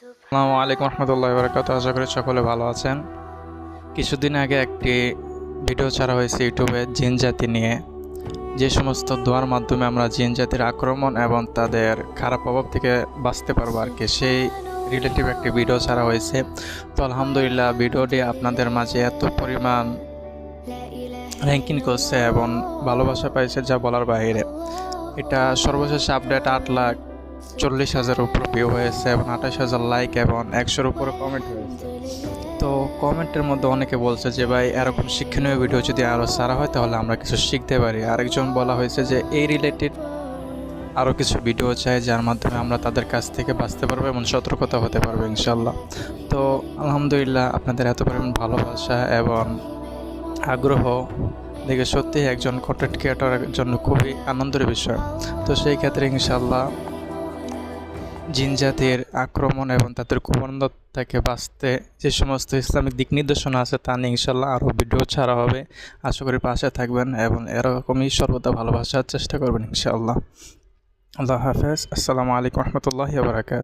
আসসালামু আলাইকুম রহমতুল্লাহি ওয়া বারাকাতুহু। আশা করি সকলে ভালো আছেন। কিছুদিন আগে একটি ভিডিও ছাড়া হয়েছে ইউটিউবে জিন জাতি নিয়ে, যে সমস্ত দোয়ার মাধ্যমে আমরা জিন জাতির আক্রমণ এবং তাদের খারাপ প্রভাব থেকে বাঁচতে পারবো আর কি, সেই রিলেটিভ একটি ভিডিও ছাড়া হয়েছে। তো আলহামদুলিল্লাহ ভিডিওটি আপনাদের মাঝে এত পরিমাণ র্যাঙ্কিং করছে এবং ভালোবাসা পাইছে যা বলার বাইরে। এটা সর্বশেষ আপডেট 8,40,000 উপর ভিউ হয়েছে এবং 28,000 লাইক এবং 100-র উপরে কমেন্ট হয়েছে। তো কমেন্টের মধ্যে অনেকে বলছে যে ভাই এরকম শিক্ষণীয় ভিডিও যদি আরও সারা হয় তাহলে আমরা কিছু শিখতে পারি। আরেকজন বলা হয়েছে যে এই রিলেটেড আরও কিছু ভিডিও চাই যার মাধ্যমে আমরা তাদের কাছ থেকে বাঁচতে পারবো এবং সতর্কতা হতে পারবো ইনশাল্লাহ। তো আলহামদুলিল্লাহ আপনাদের এত পরিমাণ ভালোবাসা এবং আগ্রহ দেখে সত্যি একজন কন্টেন্ট ক্রিয়েটরের জন্য খুবই আনন্দের বিষয়। তো সেই ক্ষেত্রে ইনশাল্লাহ জিন জাতির আক্রমণ এবং তাদের কুমন্দ থেকে বাঁচতে যে সমস্ত ইসলামিক দিক নির্দেশনা আছে তা নিয়ে ইনশাল্লাহ আরও ভিডিও ছাড়া হবে। আশা করি পাশে থাকবেন এবং এরকমই সর্বদা ভালোবাসার চেষ্টা করবেন ইনশাআল্লাহ। আল্লাহ হাফেজ। আসসালামু আলাইকুম রহমতুল্লাহি ওয়া বারাকাতুহু।